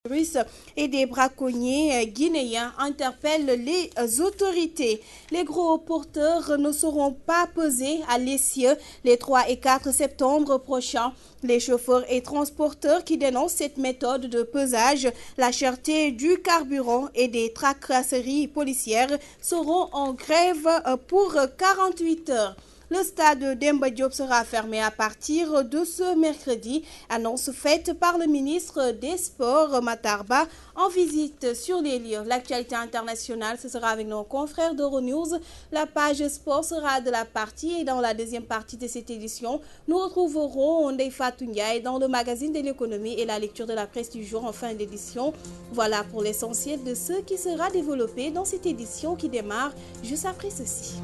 Russes et des braconniers guinéens interpellent les autorités. Les gros porteurs ne seront pas pesés à l'essieu les 3 et 4 septembre prochains. Les chauffeurs et transporteurs qui dénoncent cette méthode de pesage, la cherté du carburant et des tracasseries policières seront en grève pour 48 heures. Le stade Demba Diop sera fermé à partir de ce mercredi, annonce faite par le ministre des Sports Matar Ba en visite sur les lieux. L'actualité internationale, ce sera avec nos confrères d'Euronews. La page sport sera de la partie et dans la deuxième partie de cette édition, nous retrouverons Ndeye Fatou Ndiaye dans le magazine de l'économie et la lecture de la presse du jour en fin d'édition. Voilà pour l'essentiel de ce qui sera développé dans cette édition qui démarre juste après ceci.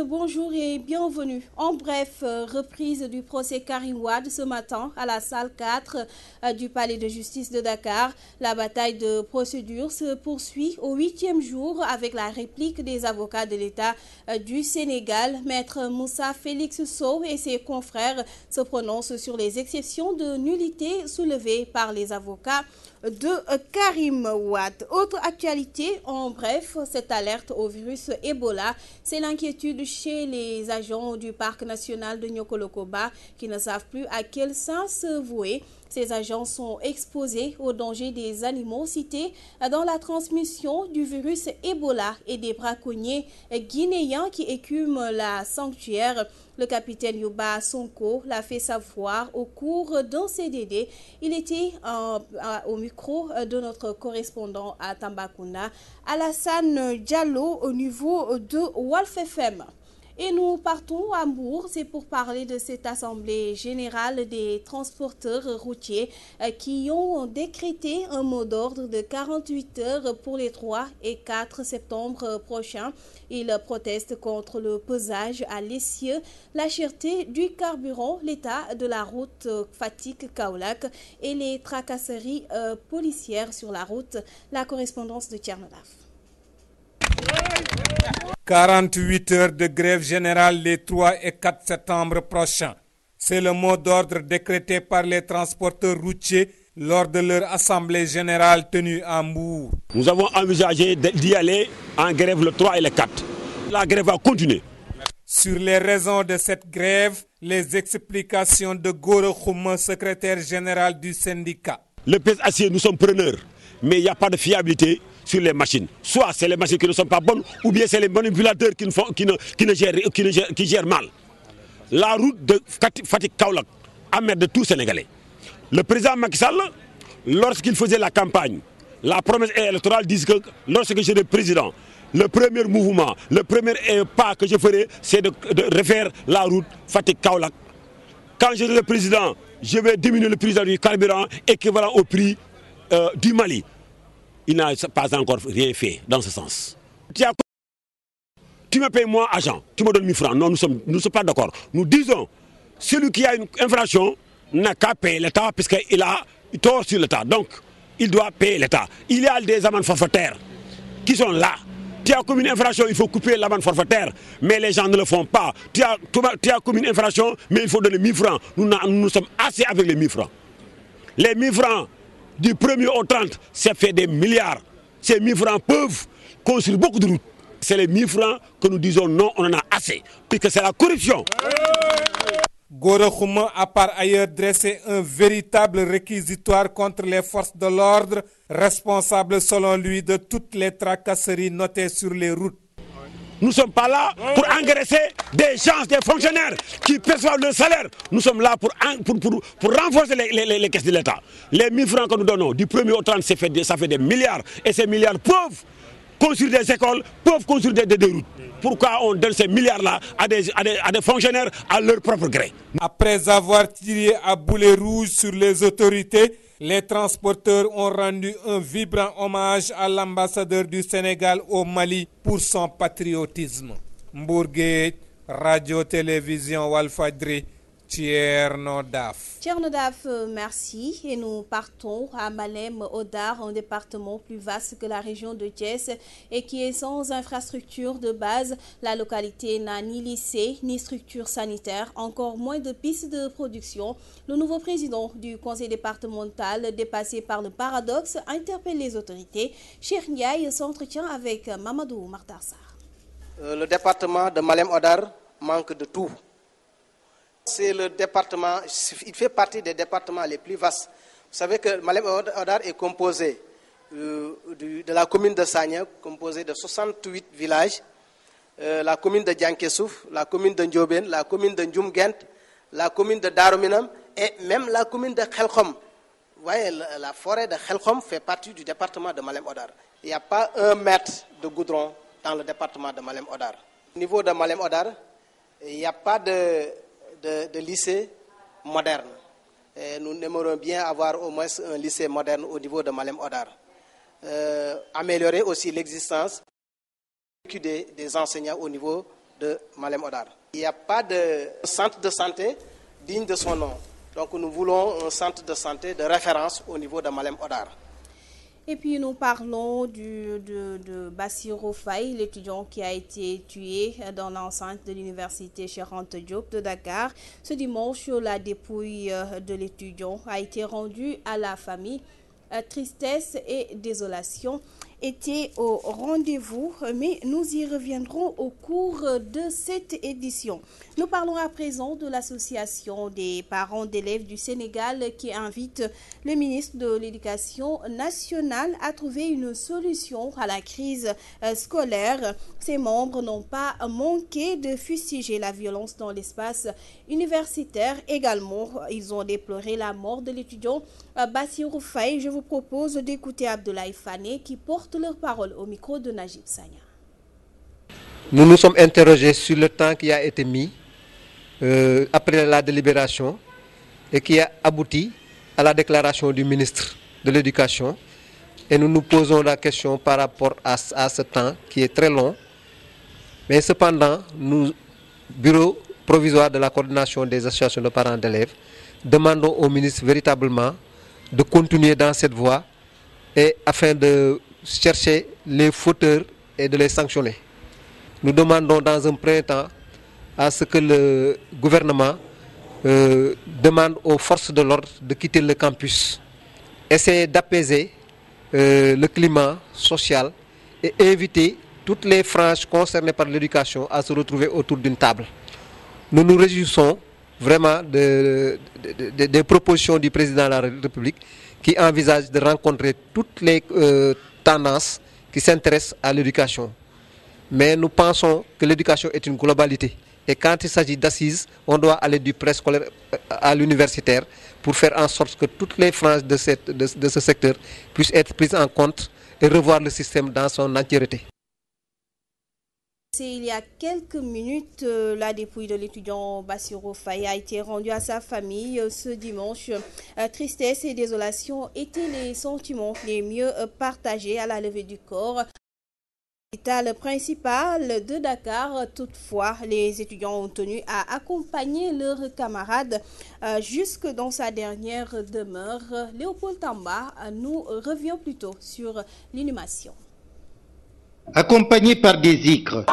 Bonjour et bienvenue. En bref, reprise du procès Karim Wade ce matin à la salle 4 du palais de justice de Dakar. La bataille de procédure se poursuit au 8e jour avec la réplique des avocats de l'État du Sénégal. Maître Moussa Félix Sow et ses confrères se prononcent sur les exceptions de nullité soulevées par les avocats de Karim Wade. Autre actualité, en bref, cette alerte au virus Ebola, c'est l'inquiétude chez les agents du parc national de Niokolo-Koba qui ne savent plus à quel sens se vouer. Ces agents sont exposés au danger des animaux cités dans la transmission du virus Ebola et des braconniers guinéens qui écument la sanctuaire. Le capitaine Yuba Sonko l'a fait savoir au cours d'un CDD. Il était au micro de notre correspondant à Tambacounda, Alassane Diallo, au niveau de Walf FM. Et nous partons à Mbour, c'est pour parler de cette assemblée générale des transporteurs routiers qui ont décrété un mot d'ordre de 48 heures pour les 3 et 4 septembre prochains. Ils protestent contre le pesage à l'essieu, la cherté du carburant, l'état de la route Fatick-Kaolack et les tracasseries policières sur la route. La correspondance de Tchernolaf. 48 heures de grève générale les 3 et 4 septembre prochains. C'est le mot d'ordre décrété par les transporteurs routiers lors de leur assemblée générale tenue à Mbour. Nous avons envisagé d'y aller en grève le 3 et le 4. La grève va continuer. Sur les raisons de cette grève, les explications de Gora Khouma, secrétaire général du syndicat. Le PSAC, nous sommes preneurs, mais il n'y a pas de fiabilité sur les machines. Soit c'est les machines qui ne sont pas bonnes, ou bien c'est les manipulateurs qui gèrent mal. La route de Fatick-Kaolack amène de tout Sénégalais. Le président Macky Sall, lorsqu'il faisait la campagne, la promesse électorale disait que lorsque je serai président, le premier mouvement, le premier pas que je ferai, c'est de refaire la route Fatick-Kaolack. Quand je serai président, je vais diminuer le prix du carburant équivalent au prix du Mali. Il n'a pas encore rien fait dans ce sens. Tu me payes moi agent, tu me donnes 1000 francs. Non, nous ne sommes pas d'accord. Nous disons, celui qui a une infraction n'a qu'à payer l'État puisqu'il a tort sur l'État. Donc, il doit payer l'État. Il y a des amendes forfaitaires qui sont là. Tu as commis une infraction, il faut couper l'amende forfaitaire. Mais les gens ne le font pas. Tu as commis une infraction, mais il faut donner 1000 francs. Nous sommes assez avec les 1000 francs. Les 1000 francs du 1er au 30, ça fait des milliards. Ces 1000 francs peuvent construire beaucoup de routes. C'est les 1000 francs que nous disons non, on en a assez. Puisque c'est la corruption. Gora Khouma a par ailleurs dressé un véritable réquisitoire contre les forces de l'ordre, responsables selon lui de toutes les tracasseries notées sur les routes. Nous ne sommes pas là pour engraisser des gens, des fonctionnaires qui perçoivent le salaire. Nous sommes là pour renforcer les caisses de l'État. Les 1000 francs que nous donnons du 1er au 30, ça fait des milliards. Et ces milliards peuvent construire des écoles, peuvent construire des routes. Pourquoi on donne ces milliards-là à des fonctionnaires à leur propre gré? Après avoir tiré à boulet rouge sur les autorités, les transporteurs ont rendu un vibrant hommage à l'ambassadeur du Sénégal au Mali pour son patriotisme. Mbour Gueye, Radio-Télévision Walfadjri, Thierno Daf. Thierno Daf, merci. Et nous partons à Malem Hodar, un département plus vaste que la région de Thiès et qui est sans infrastructure de base. La localité n'a ni lycée, ni structure sanitaire, encore moins de pistes de production. Le nouveau président du conseil départemental, dépassé par le paradoxe, interpelle les autorités. Cheikh Ndiaye s'entretient avec Mamadou Martarsar. Le département de Malem Hodar manque de tout. C'est le département, il fait partie des départements les plus vastes. Vous savez que Malem Hodar est composé de la commune de Sagna, composée de 68 villages, la commune de Diankesouf, la commune de Ndioben, la commune de Ndjoumgent, la commune de Daruminam et même la commune de Khelkhom. Vous voyez, la forêt de Khelkhom fait partie du département de Malem Hodar. Il n'y a pas 1 mètre de goudron dans le département de Malem Hodar. Au niveau de Malem Hodar, il n'y a pas de lycée moderne. Et nous aimerions bien avoir au moins un lycée moderne au niveau de Malem Hodar. Améliorer aussi l'existence des enseignants au niveau de Malem Hodar. Il n'y a pas de centre de santé digne de son nom. Donc nous voulons un centre de santé de référence au niveau de Malem Hodar. Et puis nous parlons de Bassirou Faye, l'étudiant qui a été tué dans l'enceinte de l'université Cheikh Anta Diop de Dakar. Ce dimanche, la dépouille de l'étudiant a été rendue à la famille. Tristesse et désolation étaient au rendez-vous, mais nous y reviendrons au cours de cette édition. Nous parlons à présent de l'association des parents d'élèves du Sénégal qui invite le ministre de l'Éducation nationale à trouver une solution à la crise scolaire. Ses membres n'ont pas manqué de fustiger la violence dans l'espace universitaire. Également, ils ont déploré la mort de l'étudiant Bassirou Faye. Je vous propose d'écouter Abdoulaye Fane qui porte leur parole au micro de Najib Sagna. Nous nous sommes interrogés sur le temps qui a été mis après la délibération et qui a abouti à la déclaration du ministre de l'Éducation. Et nous nous posons la question par rapport à ce temps qui est très long. Mais cependant, nous, bureau provisoire de la coordination des associations de parents d'élèves, demandons au ministre véritablement de continuer dans cette voie et afin de chercher les fauteurs et de les sanctionner. Nous demandons dans un premier temps à ce que le gouvernement demande aux forces de l'ordre de quitter le campus, essayer d'apaiser le climat social et inviter toutes les franges concernées par l'éducation à se retrouver autour d'une table. Nous nous réjouissons vraiment des propositions du président de la République qui envisage de rencontrer toutes les tendances qui s'intéressent à l'éducation. Mais nous pensons que l'éducation est une globalité. Et quand il s'agit d'assises, on doit aller du préscolaire à l'universitaire pour faire en sorte que toutes les franges de ce secteur puissent être prises en compte et revoir le système dans son entièreté. Il y a quelques minutes, la dépouille de l'étudiant Bassirou Faye a été rendue à sa famille ce dimanche. Tristesse et désolation étaient les sentiments les mieux partagés à la levée du corps. L'hôpital principal de Dakar, toutefois, les étudiants ont tenu à accompagner leurs camarades jusque dans sa dernière demeure. Léopold Tamba nous revient plutôt sur l'inhumation. Accompagné par des zikrs,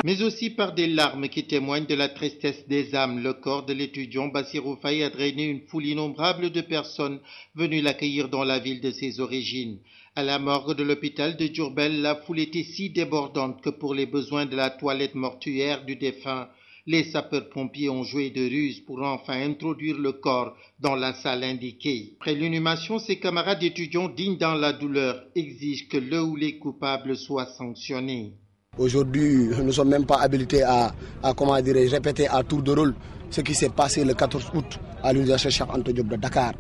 mais aussi par des larmes qui témoignent de la tristesse des âmes, le corps de l'étudiant Bassirou Faye a drainé une foule innombrable de personnes venues l'accueillir dans la ville de ses origines. À la morgue de l'hôpital de Diourbel, la foule était si débordante que pour les besoins de la toilette mortuaire du défunt, les sapeurs-pompiers ont joué de ruses pour enfin introduire le corps dans la salle indiquée. Après l'inhumation, ses camarades étudiants dignes dans la douleur exigent que le ou les coupables soient sanctionnés. Aujourd'hui, nous ne sommes même pas habilités à répéter à tour de rôle ce qui s'est passé le 14 août à l'université Cheikh Anta Diop de Dakar.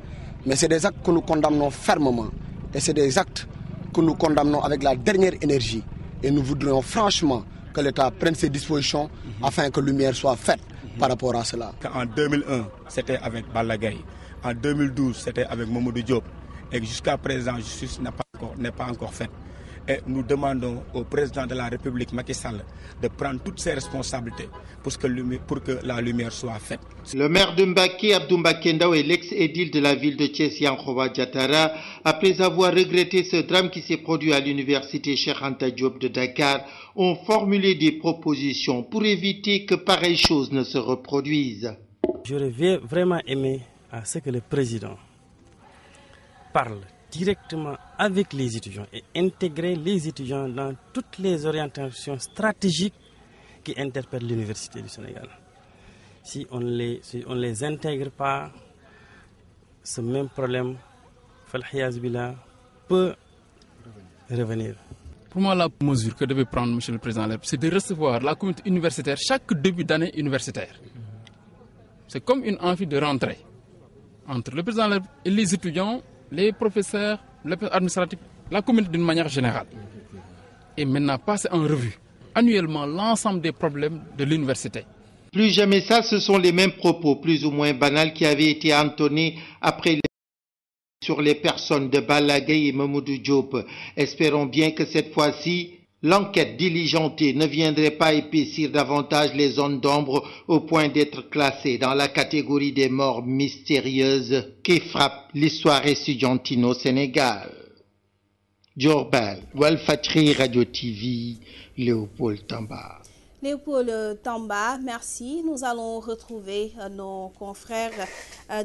Mais c'est des actes que nous condamnons fermement et c'est des actes que nous condamnons avec la dernière énergie. Et nous voudrions franchement que l'État prenne ses dispositions afin que lumière soit faite par rapport à cela. En 2001, c'était avec Balla Gaye. En 2012, c'était avec Mamadou Diop. Et jusqu'à présent, justice n'est pas encore faite. Et nous demandons au président de la République, Macky Sall, de prendre toutes ses responsabilités pour que la lumière soit faite. Le maire de Mbacké, Abdou Mbacké Ndao, et l'ex-édile de la ville de Thiès, Yankhoba Diattara, après avoir regretté ce drame qui s'est produit à l'université Cheikh Anta Diop de Dakar, ont formulé des propositions pour éviter que pareilles choses ne se reproduisent. J'aurais vraiment aimé à ce que le président parle directement avec les étudiants et intégrer les étudiants dans toutes les orientations stratégiques qui interpellent l'université du Sénégal. Si on les intègre pas, ce même problème, peut revenir. Pour moi, la mesure que devait prendre M. le Président, c'est de recevoir la communauté universitaire chaque début d'année universitaire. C'est comme une envie de rentrée entre le président et les étudiants, les professeurs, les administratifs, la communauté d'une manière générale. Et maintenant, passer en revue annuellement l'ensemble des problèmes de l'université. Plus jamais ça, ce sont les mêmes propos, plus ou moins banals, qui avaient été entonnés après sur les personnes de Balla Gaye et Mamadou Diop. Espérons bien que cette fois-ci, l'enquête diligentée ne viendrait pas épaissir davantage les zones d'ombre au point d'être classée dans la catégorie des morts mystérieuses qui frappent l'histoire estudiantine au Sénégal. Diourbel, Walfadjri Radio TV, Léopold Tamba. Léopold Tamba, merci. Nous allons retrouver nos confrères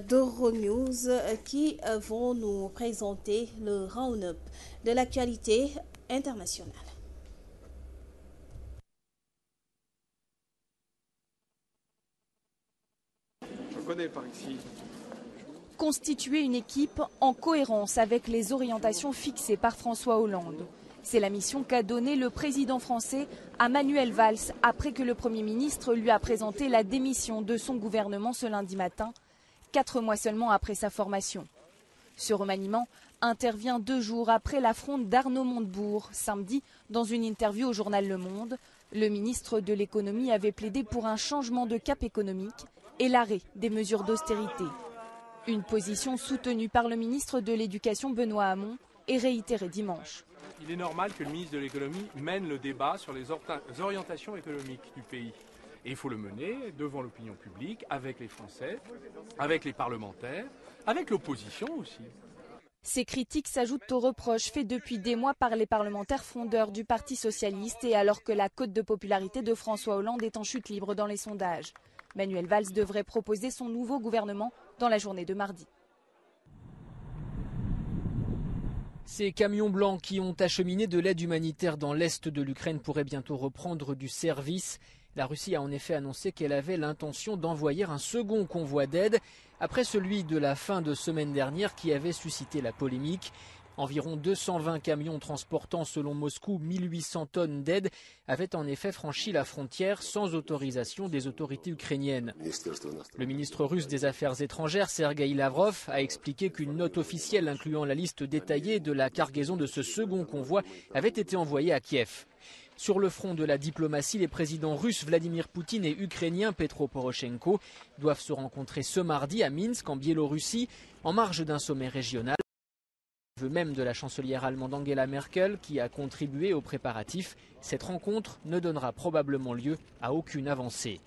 d'Euronews qui vont nous présenter le round-up de l'actualité internationale. Constituer une équipe en cohérence avec les orientations fixées par François Hollande. C'est la mission qu'a donnée le président français à Manuel Valls après que le Premier ministre lui a présenté la démission de son gouvernement ce lundi matin, 4 mois seulement après sa formation. Ce remaniement intervient 2 jours après l'affront d'Arnaud Montebourg. Samedi, dans une interview au journal Le Monde, le ministre de l'économie avait plaidé pour un changement de cap économique et l'arrêt des mesures d'austérité. Une position soutenue par le ministre de l'Éducation Benoît Hamon et réitérée dimanche. Il est normal que le ministre de l'économie mène le débat sur les orientations économiques du pays. Et il faut le mener devant l'opinion publique, avec les Français, avec les parlementaires, avec l'opposition aussi. Ces critiques s'ajoutent aux reproches faits depuis des mois par les parlementaires fondeurs du Parti socialiste et alors que la cote de popularité de François Hollande est en chute libre dans les sondages. Manuel Valls devrait proposer son nouveau gouvernement dans la journée de mardi. Ces camions blancs qui ont acheminé de l'aide humanitaire dans l'est de l'Ukraine pourraient bientôt reprendre du service. La Russie a en effet annoncé qu'elle avait l'intention d'envoyer un second convoi d'aide après celui de la fin de semaine dernière qui avait suscité la polémique. Environ 220 camions transportant selon Moscou 1800 tonnes d'aide avaient en effet franchi la frontière sans autorisation des autorités ukrainiennes. Le ministre russe des Affaires étrangères, Sergueï Lavrov, a expliqué qu'une note officielle incluant la liste détaillée de la cargaison de ce second convoi avait été envoyée à Kiev. Sur le front de la diplomatie, les présidents russes Vladimir Poutine et ukrainien Petro Poroshenko doivent se rencontrer ce mardi à Minsk, en Biélorussie, en marge d'un sommet régional. Vœu même de la chancelière allemande Angela Merkel qui a contribué aux préparatifs, cette rencontre ne donnera probablement lieu à aucune avancée.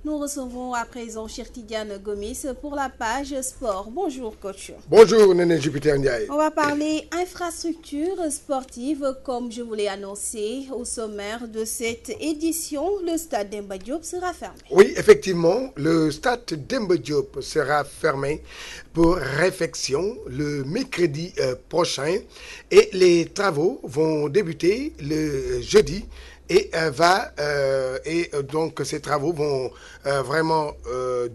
Nous recevons à présent Chertidiane Gomis pour la page sport. Bonjour coach. Bonjour Néné Jupiter Ndiaye. On va parler infrastructure sportive comme je vous l'ai annoncé au sommaire de cette édition. Le stade Demba Diop sera fermé. Oui, effectivement, le stade Demba Diop sera fermé pour réfection le mercredi prochain et les travaux vont débuter le jeudi. Et donc ces travaux vont vraiment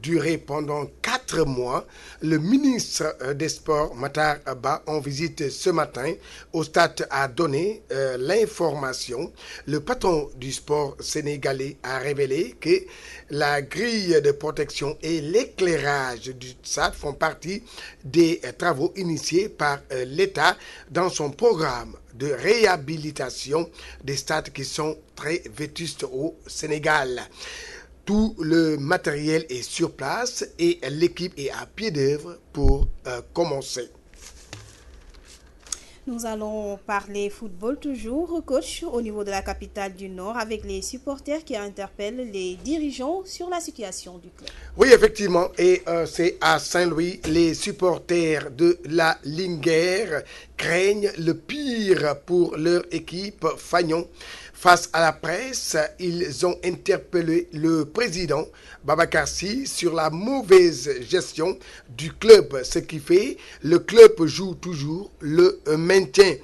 durer pendant 4 mois. Le ministre des Sports, Matar Abba, en visite ce matin au stade a donné l'information. Le patron du sport sénégalais a révélé que la grille de protection et l'éclairage du stade font partie des travaux initiés par l'État dans son programme de réhabilitation des stades qui sont très vétustes au Sénégal. Tout le matériel est sur place et l'équipe est à pied d'œuvre pour commencer. Nous allons parler football toujours, coach, au niveau de la capitale du Nord, avec les supporters qui interpellent les dirigeants sur la situation du club. Oui, effectivement, et c'est à Saint-Louis, les supporters de la Linguère craignent le pire pour leur équipe Fagnon. Face à la presse, ils ont interpellé le président Babacar Sy sur la mauvaise gestion du club. Ce qui fait, le club joue toujours le maintien.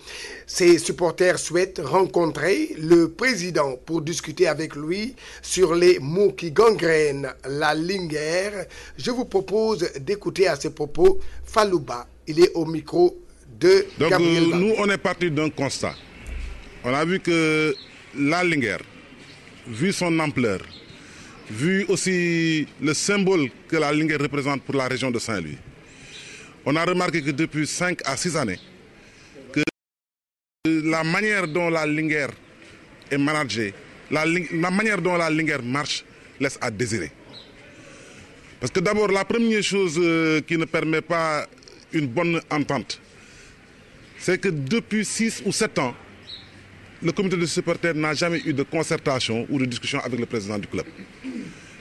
Ces supporters souhaitent rencontrer le président pour discuter avec lui sur les maux qui gangrènent la Linguère. Je vous propose d'écouter à ces propos Falouba. Il est au micro de Gabriel. Donc nous, on est parti d'un constat. On a vu que la Linguère, vu son ampleur, vu aussi le symbole que la Linguère représente pour la région de Saint-Louis, on a remarqué que depuis 5 à 6 années, que la manière dont la Linguère est managée, la manière dont la Linguère marche, laisse à désirer. Parce que d'abord, la première chose qui ne permet pas une bonne entente, c'est que depuis 6 ou 7 ans, le comité de supporters n'a jamais eu de concertation ou de discussion avec le président du club.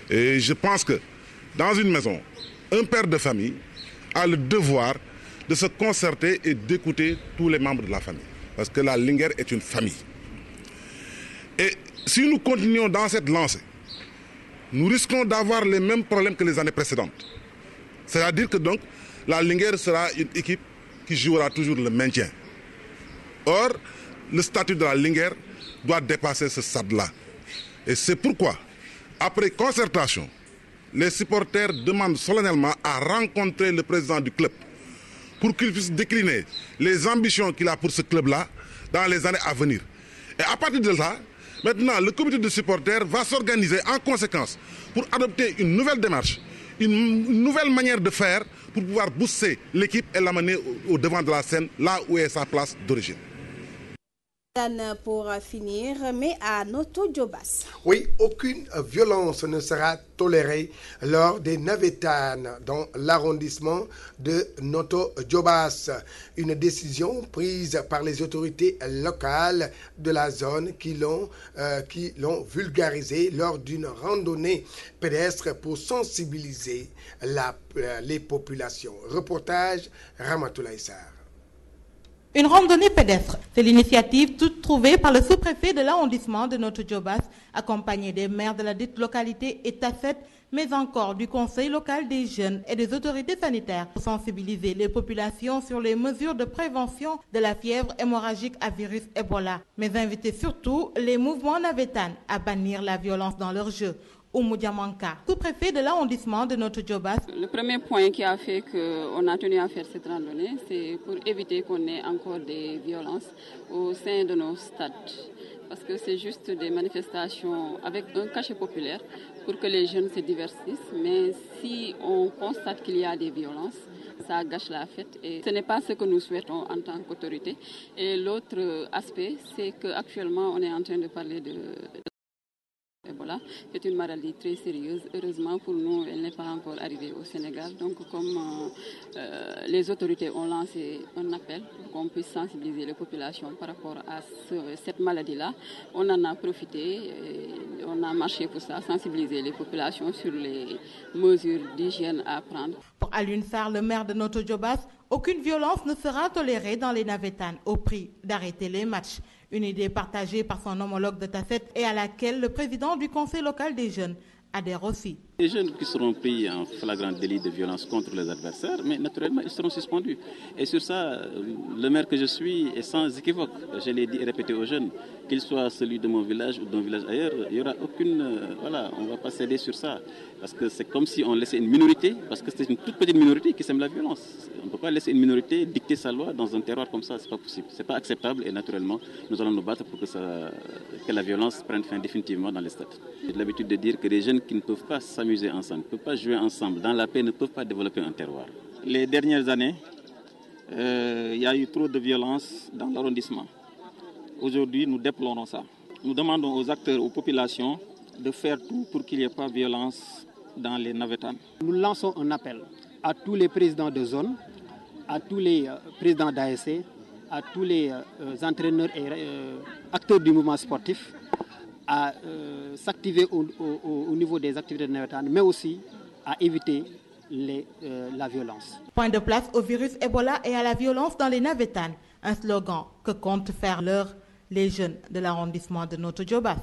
Et je pense que dans une maison, un père de famille a le devoir de se concerter et d'écouter tous les membres de la famille. Parce que la Linguère est une famille. Et si nous continuons dans cette lancée, nous risquons d'avoir les mêmes problèmes que les années précédentes. C'est-à-dire que donc, la Linguère sera une équipe qui jouera toujours le maintien. Or, le statut de la Linguère doit dépasser ce stade-là. Et c'est pourquoi, après concertation, les supporters demandent solennellement à rencontrer le président du club pour qu'il puisse décliner les ambitions qu'il a pour ce club-là dans les années à venir. Et à partir de là, maintenant, le comité de supporters va s'organiser en conséquence pour adopter une nouvelle démarche, une nouvelle manière de faire pour pouvoir booster l'équipe et l'amener au devant de la scène, là où est sa place d'origine. Pour finir, mais à Noto Djobas. Oui, aucune violence ne sera tolérée lors des navétanes dans l'arrondissement de Noto Djobas. Une décision prise par les autorités locales de la zone qui l'ont vulgarisé lors d'une randonnée pédestre pour sensibiliser les populations. Reportage Ramatoulaye Sarr. Une randonnée pédestre, c'est l'initiative toute trouvée par le sous-préfet de l'arrondissement de Noto Djobas, accompagné des maires de la dite localité et Tafet, mais encore du conseil local des jeunes et des autorités sanitaires pour sensibiliser les populations sur les mesures de prévention de la fièvre hémorragique à virus Ebola, mais inviter surtout les mouvements navétanes à bannir la violence dans leur jeu. Oumou Diamanka, sous-préfet de l'arrondissement de Noto Djobas. Le premier point qui a fait qu'on a tenu à faire cette randonnée, c'est pour éviter qu'on ait encore des violences au sein de nos stades. Parce que c'est juste des manifestations avec un cachet populaire pour que les jeunes se divertissent. Mais si on constate qu'il y a des violences, ça gâche la fête et ce n'est pas ce que nous souhaitons en tant qu'autorité. Et l'autre aspect, c'est qu'actuellement on est en train de parler de Ebola, c'est une maladie très sérieuse. Heureusement pour nous, elle n'est pas encore arrivée au Sénégal. Donc comme les autorités ont lancé un appel pour qu'on puisse sensibiliser les populations par rapport à cette maladie-là, on en a profité, et on a marché pour ça, sensibiliser les populations sur les mesures d'hygiène à prendre. Pour Alioune Sarr, le maire de Noto Djobas, aucune violence ne sera tolérée dans les navétanes au prix d'arrêter les matchs. Une idée partagée par son homologue de Tafet et à laquelle le président du conseil local des jeunes adhère aussi. Les jeunes qui seront pris en flagrant délit de violence contre les adversaires, mais naturellement, ils seront suspendus. Et sur ça, le maire que je suis est sans équivoque. Je l'ai dit et répété aux jeunes, qu'il soit celui de mon village ou d'un village ailleurs, il n'y aura aucune... voilà, on ne va pas céder sur ça. Parce que c'est comme si on laissait une minorité, parce que c'est une toute petite minorité qui sème la violence. On ne peut pas laisser une minorité dicter sa loi dans un terroir comme ça, c'est pas possible. C'est pas acceptable et naturellement, nous allons nous battre pour que la violence prenne fin définitivement dans les stades. J'ai l'habitude de dire que les jeunes qui ne peuvent pas s'amuser ensemble, ne peuvent pas jouer ensemble, dans la paix, ne peuvent pas développer un terroir. Les dernières années, il y a eu trop de violence dans l'arrondissement. Aujourd'hui, nous déplorons ça. Nous demandons aux acteurs, aux populations de faire tout pour qu'il n'y ait pas de violence dans les navetanes. Nous lançons un appel à tous les présidents de zone, à tous les présidents d'ASC, à tous les entraîneurs et acteurs du mouvement sportif à s'activer au niveau des activités de navetanes, mais aussi à éviter la violence. Point de place au virus Ebola et à la violence dans les navetanes, un slogan que comptent faire les jeunes de l'arrondissement de Notto Diobass.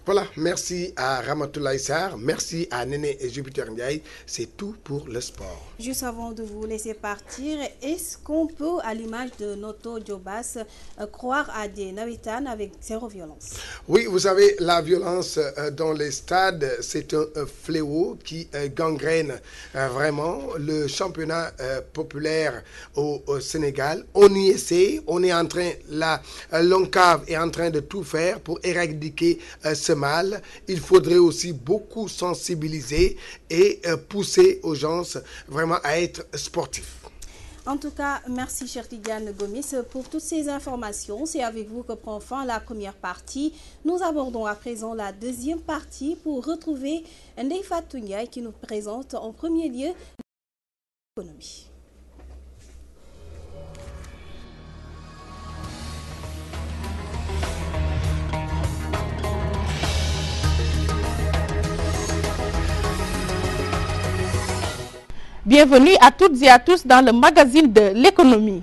Voilà, merci à Ramatoulaye Sarr, merci à Néné et Jupiter Ndiaye. C'est tout pour le sport. Juste avant de vous laisser partir, est-ce qu'on peut, à l'image de Notto Diobass, croire à des navetanes avec zéro violence? Oui, vous savez, la violence dans les stades, c'est un fléau qui gangrène vraiment le championnat populaire au Sénégal. On y essaie, on est en train, la l'ONCAV est en train de tout faire pour éradiquer ce mal. Il faudrait aussi beaucoup sensibiliser et pousser aux gens vraiment à être sportifs. En tout cas, merci cher Tidiane Gomis pour toutes ces informations. C'est avec vous que prend fin la première partie. Nous abordons à présent la deuxième partie pour retrouver Ndeye Fatou Ndiaye qui nous présente en premier lieu l'économie. Bienvenue à toutes et à tous dans le magazine de l'économie.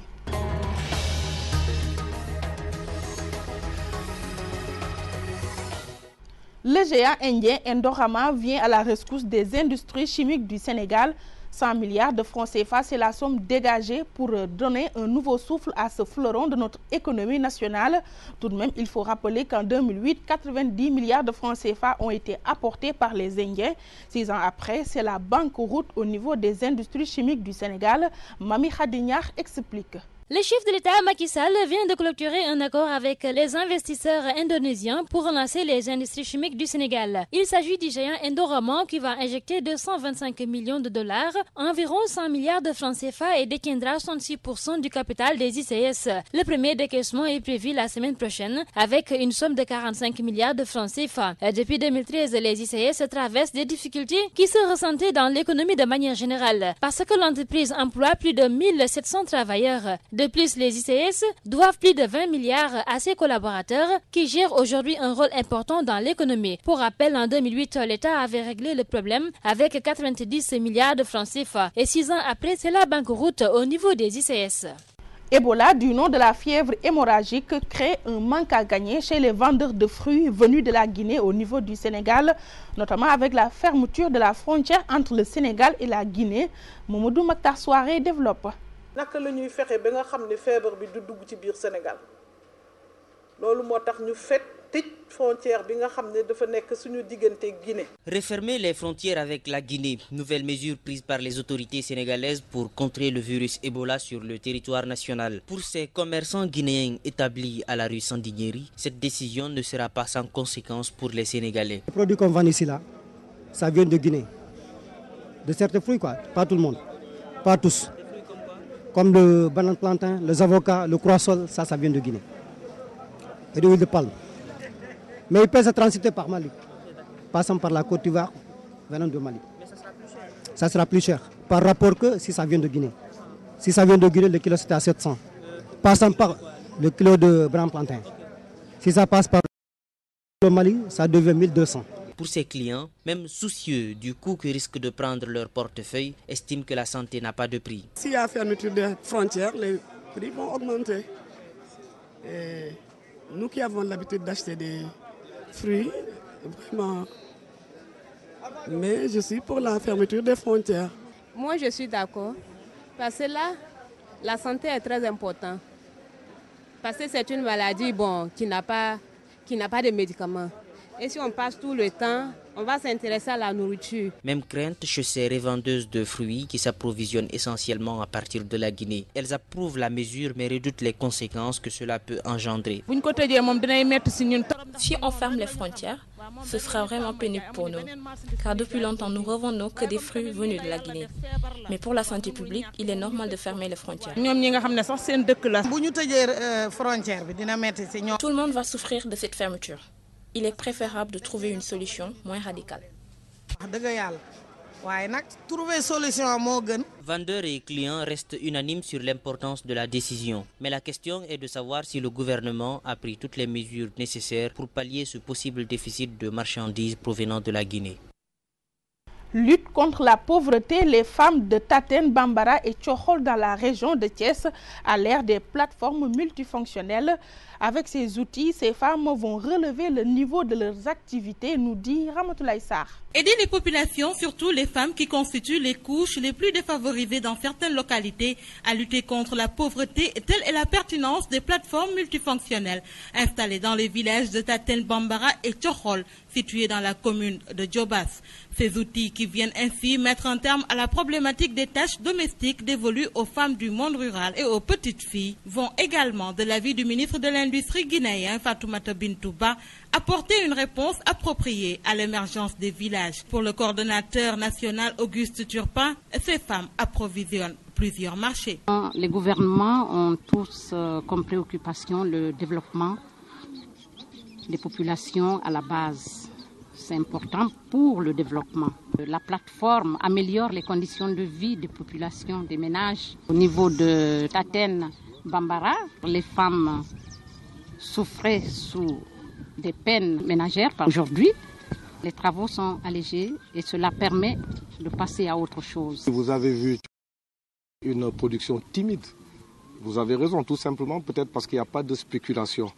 Le géant indien Indorama vient à la rescousse des industries chimiques du Sénégal. 100 milliards de francs CFA, c'est la somme dégagée pour donner un nouveau souffle à ce fleuron de notre économie nationale. Tout de même, il faut rappeler qu'en 2008, 90 milliards de francs CFA ont été apportés par les Indiens. 6 ans après, c'est la banqueroute au niveau des industries chimiques du Sénégal. Mami Khadignard explique. Le chef de l'État, Macky Sall, vient de clôturer un accord avec les investisseurs indonésiens pour relancer les industries chimiques du Sénégal. Il s'agit du géant Indorama qui va injecter 225 millions de dollars, environ 100 milliards de francs CFA et détiendra 66% du capital des ICS. Le premier décaissement est prévu la semaine prochaine avec une somme de 45 milliards de francs CFA. Depuis 2013, les ICS traversent des difficultés qui se ressentaient dans l'économie de manière générale parce que l'entreprise emploie plus de 1700 travailleurs. De plus, les ICS doivent plus de 20 milliards à ses collaborateurs qui gèrent aujourd'hui un rôle important dans l'économie. Pour rappel, en 2008, l'État avait réglé le problème avec 90 milliards de francs CFA. Et 6 ans après, c'est la banqueroute au niveau des ICS. Ebola, du nom de la fièvre hémorragique, crée un manque à gagner chez les vendeurs de fruits venus de la Guinée au niveau du Sénégal, notamment avec la fermeture de la frontière entre le Sénégal et la Guinée. Mamadou Maktar Souaré développe. naka la ñuy fexe ba nga xam ne feebar bi du dugg ci biir Sénégal loolu moo tax ñu tëj frontière bi nga xam ne dafa nekk suñu diggante Guinée. Refermer les frontières avec la Guinée, nouvelle mesure prise par les autorités sénégalaises pour contrer le virus Ebola sur le territoire national. Pour ces commerçants guinéens établis à la rue Sandiniéry, cette décision ne sera pas sans conséquence pour les Sénégalais. Les produits qu'on vend ici là, ça vient de Guinée. De certains fruits quoi, pas tout le monde, pas tous. Comme le banane plantain, les avocats, le croissant, ça vient de Guinée. Et de l'huile de palme. Mais ils peuvent être transités par Mali, passant par la Côte d'Ivoire, venant de Mali. Mais ça sera plus cher. Ça sera plus cher, par rapport que si ça vient de Guinée. Si ça vient de Guinée, le kilo c'était à 700. Passant par le kilo de banane plantain. Si ça passe par le Mali, ça devient 1200. Pour ces clients, même soucieux du coût que risque de prendre leur portefeuille, estiment que la santé n'a pas de prix. S'il y a fermeture des frontières, les prix vont augmenter. Et nous qui avons l'habitude d'acheter des fruits, vraiment. Mais je suis pour la fermeture des frontières. Moi, je suis d'accord. Parce que là, la santé est très importante. Parce que c'est une maladie qui n'a pas de médicaments. Et si on passe tout le temps on va s'intéresser à la nourriture. Même crainte chez ces revendeuses de fruits qui s'approvisionnent essentiellement à partir de la Guinée. Elles approuvent la mesure mais redoutent les conséquences que cela peut engendrer. Si on ferme les frontières, ce sera vraiment pénible pour nous, car depuis longtemps nous revendons que des fruits venus de la Guinée. Mais pour la santé publique, il est normal de fermer les frontières. Tout le monde va souffrir de cette fermeture. Il est préférable de trouver une solution moins radicale. Vendeurs et clients restent unanimes sur l'importance de la décision. Mais la question est de savoir si le gouvernement a pris toutes les mesures nécessaires pour pallier ce possible déficit de marchandises provenant de la Guinée. Lutte contre la pauvreté, les femmes de Taten, Bambara et Tchokhol dans la région de Thiès à l'ère des plateformes multifonctionnelles. Avec ces outils, ces femmes vont relever le niveau de leurs activités, nous dit Ramatoulaye Sarr. Aider les populations, surtout les femmes qui constituent les couches les plus défavorisées dans certaines localités, à lutter contre la pauvreté, telle est la pertinence des plateformes multifonctionnelles installées dans les villages de Taten, Bambara et Tchokhol, situés dans la commune de Djobas. Ces outils qui viennent ainsi mettre un terme à la problématique des tâches domestiques dévolues aux femmes du monde rural et aux petites filles vont également, de l'avis du ministre de l'Industrie guinéen Fatoumata Bintouba, apporter une réponse appropriée à l'émergence des villages. Pour le coordonnateur national Auguste Turpin, ces femmes approvisionnent plusieurs marchés. Les gouvernements ont tous comme préoccupation le développement des populations à la base. C'est important pour le développement. La plateforme améliore les conditions de vie des populations, des ménages. Au niveau de Taten, Bambara, les femmes souffraient sous des peines ménagères. Aujourd'hui, les travaux sont allégés et cela permet de passer à autre chose. Vous avez vu une production timide. Vous avez raison, tout simplement, peut-être parce qu'il n'y a pas de spéculation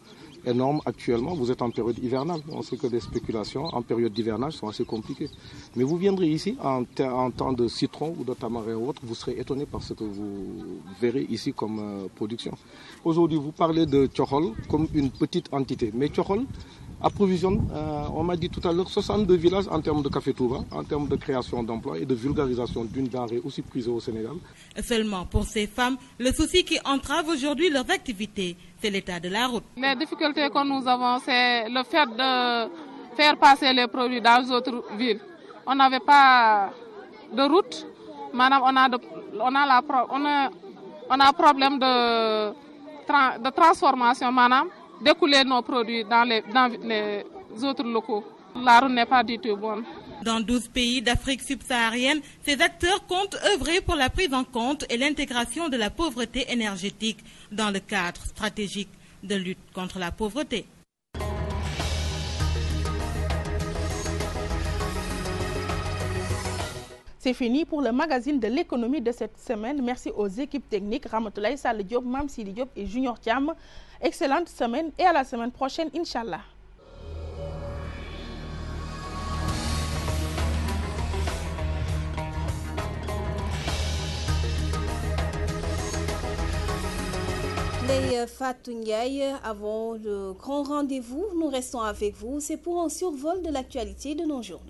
énorme actuellement. Vous êtes en période hivernale. On sait que les spéculations en période d'hivernage sont assez compliquées. Mais vous viendrez ici en temps de citron ou de tamarin ou autre, vous serez étonné par ce que vous verrez ici comme production. Aujourd'hui, vous parlez de Tchokhol comme une petite entité. Mais Tchokhol approvisionne, on m'a dit tout à l'heure, 62 villages en termes de café touba, en termes de création d'emplois et de vulgarisation d'une denrée aussi prisée au Sénégal. Seulement pour ces femmes, le souci qui entrave aujourd'hui leurs activités, c'est l'état de la route. Les difficultés que nous avons, c'est le fait de faire passer les produits dans d'autres villes. On n'avait pas de route. Madame, on a problème de transformation, madame, d'écouler nos produits dans les autres locaux. La route n'est pas du tout bonne. Dans 12 pays d'Afrique subsaharienne, ces acteurs comptent œuvrer pour la prise en compte et l'intégration de la pauvreté énergétique dans le cadre stratégique de lutte contre la pauvreté. C'est fini pour le magazine de l'économie de cette semaine. Merci aux équipes techniques Ramatoulaye Sall Diop, Mam Sidi Diop et Junior Thiam. Excellente semaine et à la semaine prochaine, Inch'Allah. Fatou Ndiaye, avant le grand rendez-vous, nous restons avec vous. C'est pour un survol de l'actualité de nos journaux.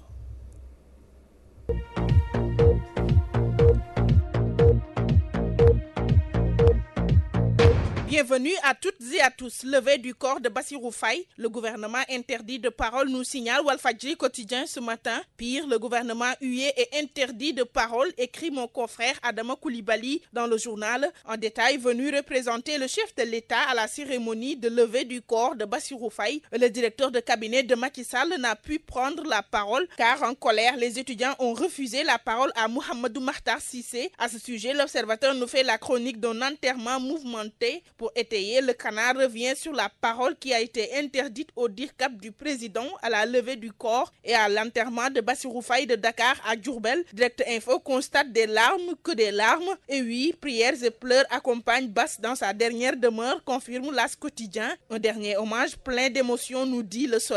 Bienvenue à toutes et à tous. Levée du corps de Bassirou Faye. Le gouvernement interdit de parole, nous signale Walfadjri quotidien ce matin. Pire, le gouvernement hué et interdit de parole, écrit mon confrère Adama Koulibaly dans le journal. En détail, venu représenter le chef de l'État à la cérémonie de levée du corps de Bassirou Faye. Le directeur de cabinet de Macky Sall n'a pu prendre la parole car en colère, les étudiants ont refusé la parole à Mohamedou Makhtar Cissé. À ce sujet, l'observateur nous fait la chronique d'un enterrement mouvementé. Pour étayer, le canard revient sur la parole qui a été interdite au DIRCAP du président à la levée du corps et à l'enterrement de Bassirou Faye de Dakar à Diourbel. Direct Info constate des larmes, que des larmes. Et oui, prières et pleurs accompagnent Bass dans sa dernière demeure, confirme l'As quotidien. Un dernier hommage plein d'émotions, nous dit le Soleil.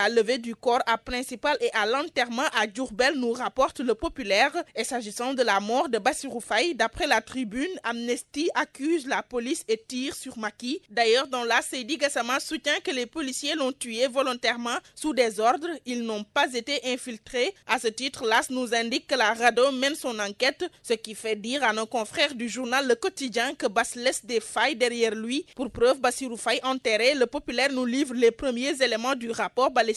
La levée du corps à Principal et à l'enterrement à Diourbel, nous rapporte le Populaire. Et s'agissant de la mort de Bassirou Faye, d'après la Tribune, Amnesty accuse la police et tire sur Macky. D'ailleurs, dans la Seydi Gassama soutient que les policiers l'ont tué volontairement sous des ordres. Ils n'ont pas été infiltrés. À ce titre, l'AS nous indique que la RADDHO mène son enquête, ce qui fait dire à nos confrères du journal Le Quotidien que Bass laisse des failles derrière lui. Pour preuve, Bassirou Faye enterré, le Populaire nous livre les premiers éléments du rapport balistique.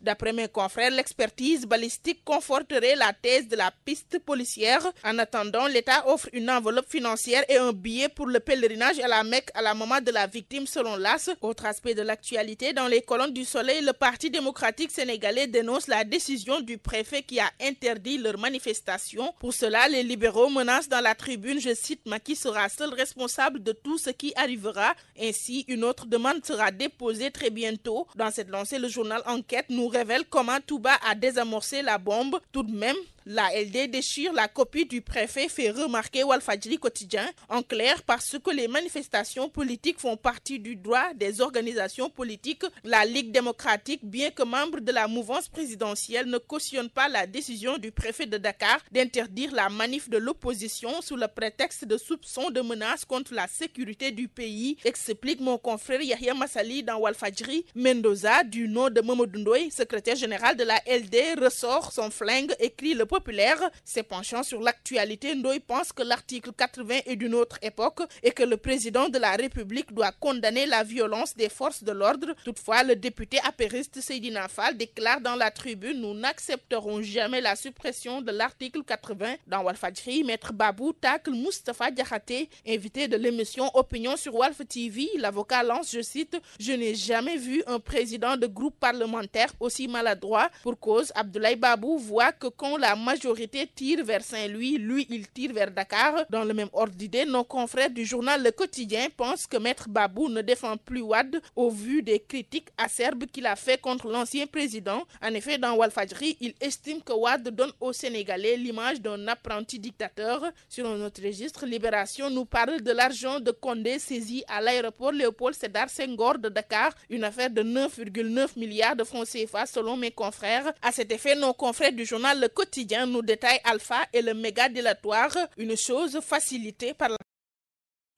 D'après mes confrères, l'expertise balistique conforterait la thèse de la piste policière. En attendant, l'État offre une enveloppe financière et un billet pour le pèlerinage à la Mecque à la maman de la victime selon l'AS. Autre aspect de l'actualité, dans les colonnes du Soleil, le Parti démocratique sénégalais dénonce la décision du préfet qui a interdit leur manifestation. Pour cela, les libéraux menacent dans la Tribune, je cite, Macky sera seul responsable de tout ce qui arrivera. Ainsi, une autre demande sera déposée très bientôt. Dans cette lancée, le journal Enquête nous révèle comment Touba a désamorcé la bombe. Tout de même, la LD déchire la copie du préfet, fait remarquer Walfadjri Quotidien. En clair, parce que les manifestations politiques font partie du droit des organisations politiques, la Ligue démocratique, bien que membre de la mouvance présidentielle, ne cautionne pas la décision du préfet de Dakar d'interdire la manif de l'opposition sous le prétexte de soupçons de menaces contre la sécurité du pays, explique mon confrère Yahya Massali dans Walfadjri. Mendoza, du nom de Mamadou Ndoye, secrétaire général de la LD, ressort son flingue, écrit le Populaire. Se penchant sur l'actualité, Ndoye pense que l'article 80 est d'une autre époque et que le président de la République doit condamner la violence des forces de l'ordre. Toutefois, le député apériste Seydina Fall déclare dans la Tribune: nous n'accepterons jamais la suppression de l'article 80. Dans Walfadjri, Maître Babou tacle Moustapha Diakhaté, invité de l'émission Opinion sur Walf TV. L'avocat lance, je cite, je n'ai jamais vu un président de groupe parlementaire aussi maladroit. Pour cause, Abdoulaye Babou voit que quand la majorité tire vers Saint-Louis, lui il tire vers Dakar. Dans le même ordre d'idée, nos confrères du journal Le Quotidien pensent que Maître Babou ne défend plus Wade au vu des critiques acerbes qu'il a fait contre l'ancien président. En effet, dans Walfadjri, il estime que Wade donne aux Sénégalais l'image d'un apprenti dictateur. Sur notre registre, Libération nous parle de l'argent de Condé saisi à l'aéroport Léopold Sédar Senghor de Dakar, une affaire de 9,9 milliards de francs CFA selon mes confrères. À cet effet, nos confrères du journal Le Quotidien nous détaille Alpha et le méga délatoire, une chose facilitée par la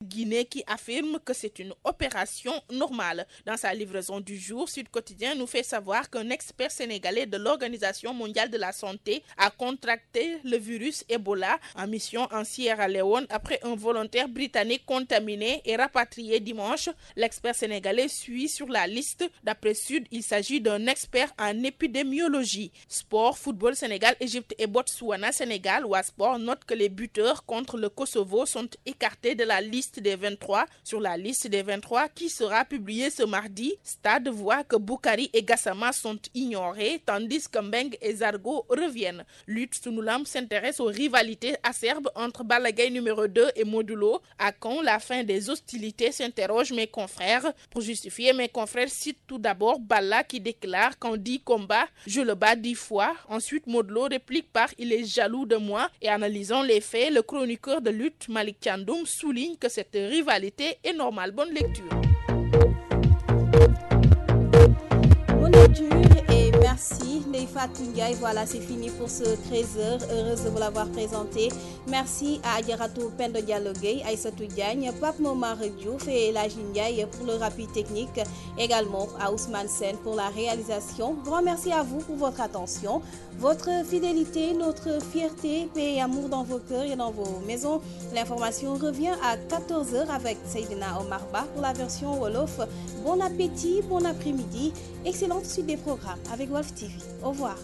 Guinée qui affirme que c'est une opération normale. Dans sa livraison du jour, Sud Quotidien nous fait savoir qu'un expert sénégalais de l'Organisation mondiale de la santé a contracté le virus Ebola en mission en Sierra Leone après un volontaire britannique contaminé et rapatrié dimanche. L'expert sénégalais suit sur la liste. D'après Sud, il s'agit d'un expert en épidémiologie. Sport, football, Sénégal, Égypte et Botswana, Sénégal. Ouasport note que les buteurs contre le Kosovo sont écartés de la liste des 23. Sur la liste des 23 qui sera publiée ce mardi, Stade voit que Boukari et Gassama sont ignorés, tandis que Mbeng et Zargo reviennent. Lutte Sunulam s'intéresse aux rivalités acerbes entre Balla Gaye numéro 2 et Modulo. À quand la fin des hostilités, s'interrogent mes confrères. Pour justifier, mes confrères citent tout d'abord Balla qui déclare qu'en 10 combats, je le bats 10 fois. Ensuite, Modulo réplique par il est jaloux de moi. Et analysant les faits, le chroniqueur de lutte Malik Thiandoum souligne que cette rivalité est normale. Bonne lecture. Bonne lecture et merci Ndeïfatou Ndiaye. Voilà, c'est fini pour ce 13h. Heureuse de vous l'avoir présenté. Merci à Adjaratou Pendo Dialogué, Aïssatou Diagne, Pape Momar Diouf et Elhadji Ndiaye pour le rappui technique. Également à Ousmane Sen pour la réalisation. Grand merci à vous pour votre attention, votre fidélité, notre fierté, paix et amour dans vos cœurs et dans vos maisons. L'information revient à 14h avec Seydina Omar Ba pour la version Wolof. Bon appétit, bon après-midi, excellente suite des programmes avec Walf TV. Au revoir.